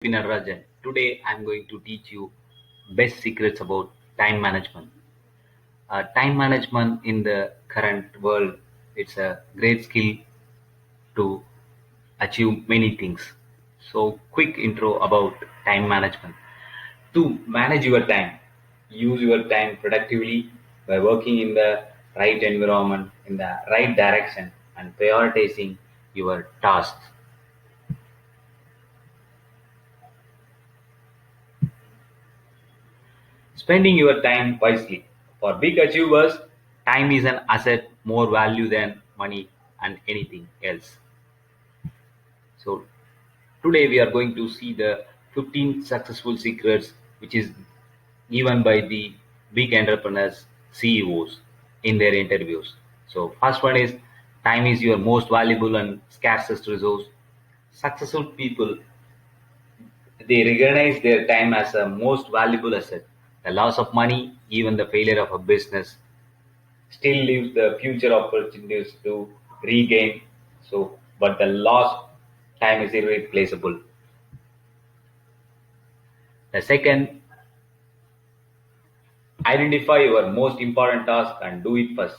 Pinarajan. Today I'm going to teach you best secrets about time management. Time management in the current world, it's a great skill to achieve many things. So quick intro about time management. To manage your time, use your time productively by working in the right environment, in the right direction and prioritizing your tasks. Spending your time wisely. For big achievers, time is an asset more value than money and anything else. So today we are going to see the 15 successful secrets which is given by the big entrepreneurs CEOs in their interviews. So first one is time is your most valuable and scarcest resource. Successful people, they recognize their time as a most valuable asset. The loss of money, even the failure of a business, still leaves the future opportunities to regain. So, but the lost time is irreplaceable. The second, identify your most important task and do it first.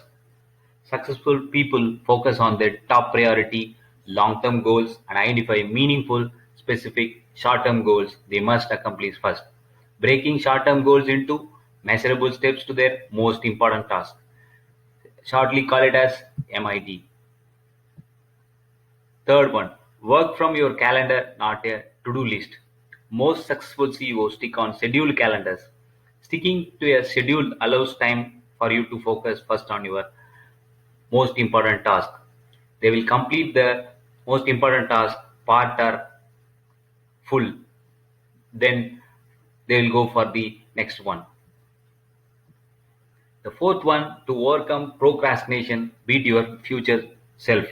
Successful people focus on their top priority, long term goals, and identify meaningful, specific, short term goals they must accomplish first, breaking short term goals into measurable steps to their most important task. Shortly call it as MIT. Third one, work from your calendar, not a to do list. Most successful CEOs stick on scheduled calendars. Sticking to a schedule allows time for you to focus first on your most important task. They will complete the most important task part are full, then they will go for the next one. The fourth one, to overcome procrastination, beat your future self.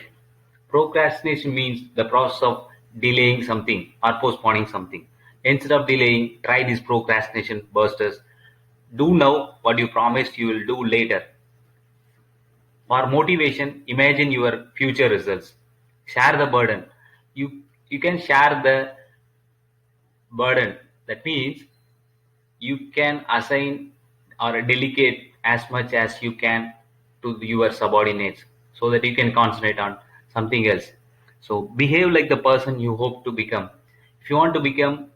Procrastination means the process of delaying something or postponing something. Instead of delaying, try these procrastination busters. Do now what you promised you will do later. For motivation, imagine your future results. Share the burden. You can share the burden. That means you can assign or delegate as much as you can to your subordinates so that you can concentrate on something else. So behave like the person you hope to become. If you want to become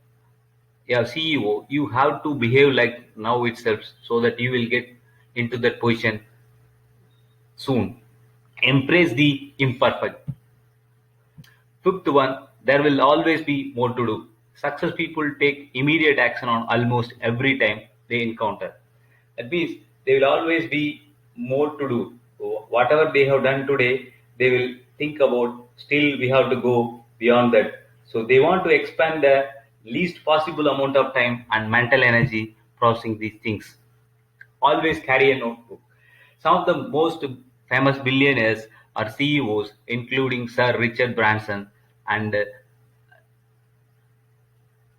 a CEO, you have to behave like now itself so that you will get into that position soon. Embrace the imperfect. Fifth one, there will always be more to do. Success people take immediate action on almost every time they encounter. That means there will always be more to do. So whatever they have done today, they will think about still we have to go beyond that. So they want to expand the least possible amount of time and mental energy processing these things. Always carry a notebook. Some of the most famous billionaires are CEOs, including Sir Richard Branson, and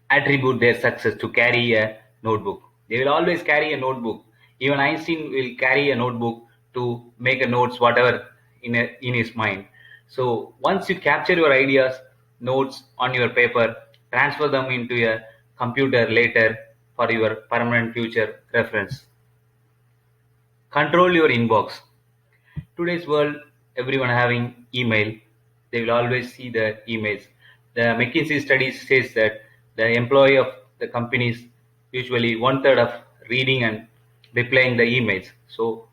attribute their success to carry a notebook. They will always carry a notebook. Even Einstein will carry a notebook to make a notes whatever in his mind. So once you capture your ideas, notes on your paper, transfer them into a computer later for your permanent future reference. Control your inbox. Today's world, everyone having email, they will always see the emails. The McKinsey study says that the employee of the companies usually one third of reading and replying the emails. So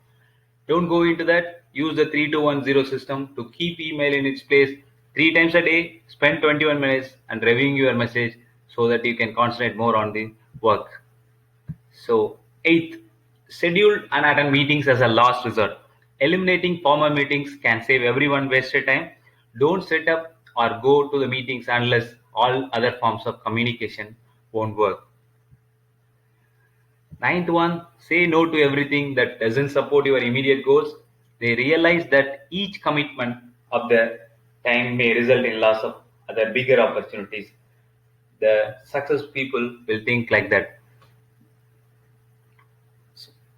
don't go into that. Use the 3210 system to keep email in its place three times a day. Spend 21 minutes and reviewing your message so that you can concentrate more on the work. So, eighth, schedule and attend meetings as a last resort. Eliminating formal meetings can save everyone wasted time. Don't set up or go to the meetings unless all other forms of communication won't work. Ninth one, say no to everything that doesn't support your immediate goals. They realize that each commitment of the time may result in loss of other bigger opportunities. The success people will think like that.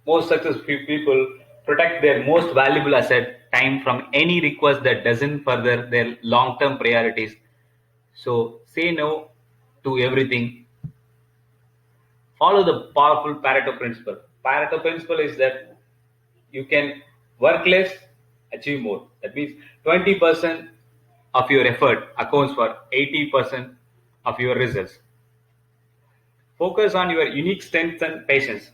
Most successful people protect their most valuable asset, time, from any request that doesn't further their long term priorities. So say no to everything. Follow the powerful Pareto principle. Pareto principle is that you can work less, achieve more. That means 20% of your effort accounts for 80% of your results. Focus on your unique strengths and patience.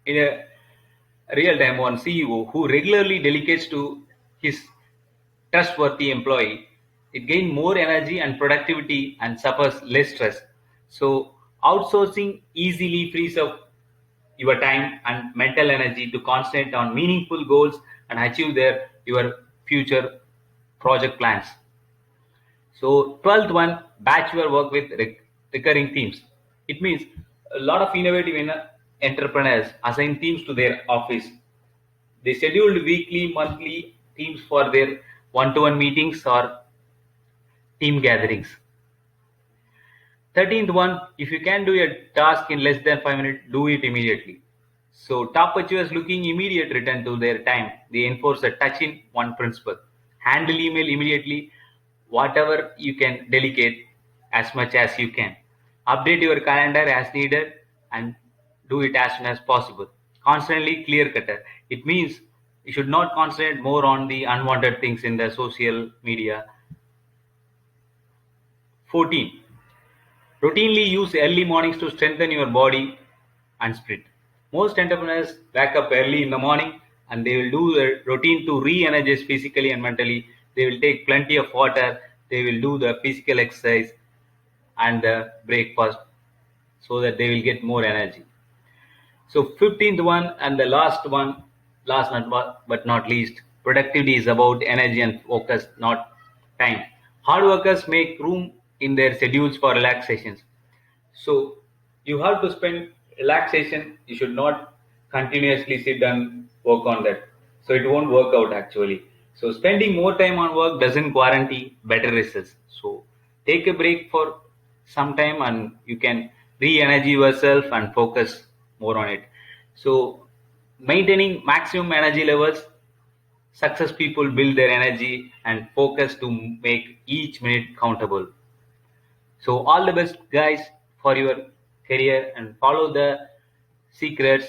In a real time, one CEO who regularly delegates to his trustworthy employee, it gains more energy and productivity and suffers less stress. So outsourcing easily frees up your time and mental energy to concentrate on meaningful goals and achieve your future project plans. So 12th one, batch your work with recurring themes. It means a lot of innovative entrepreneurs assign themes to their office. They scheduled weekly, monthly themes for their one-to-one meetings or team gatherings. 13th one, if you can do a task in less than 5 minutes, do it immediately. So top achievers looking immediate return to their time. They enforce a touch in one principle. Handle email immediately, whatever you can delegate as much as you can. Update your calendar as needed and do it as soon as possible. Constantly clear cutter. It means you should not concentrate more on the unwanted things in the social media. 14. Routinely use early mornings to strengthen your body and spirit. Most entrepreneurs wake up early in the morning and they will do a routine to re-energize physically and mentally. They will take plenty of water. They will do the physical exercise and the breakfast so that they will get more energy. So 15th one and the last one, last but not least, productivity is about energy and focus, not time. Hard workers make room in their schedules for relaxations. So you have to spend relaxation. You should not continuously sit and work on that. So it won't work out actually. So spending more time on work doesn't guarantee better results. So take a break for some time and you can re-energy yourself and focus more on it. So maintaining maximum energy levels, success people build their energy and focus to make each minute countable. So all the best guys for your career and follow the secrets,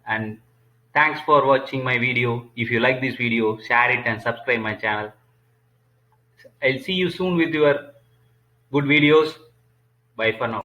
and thanks for watching my video. If you like this video, share it and subscribe my channel. I'll see you soon with your good videos. Bye for now.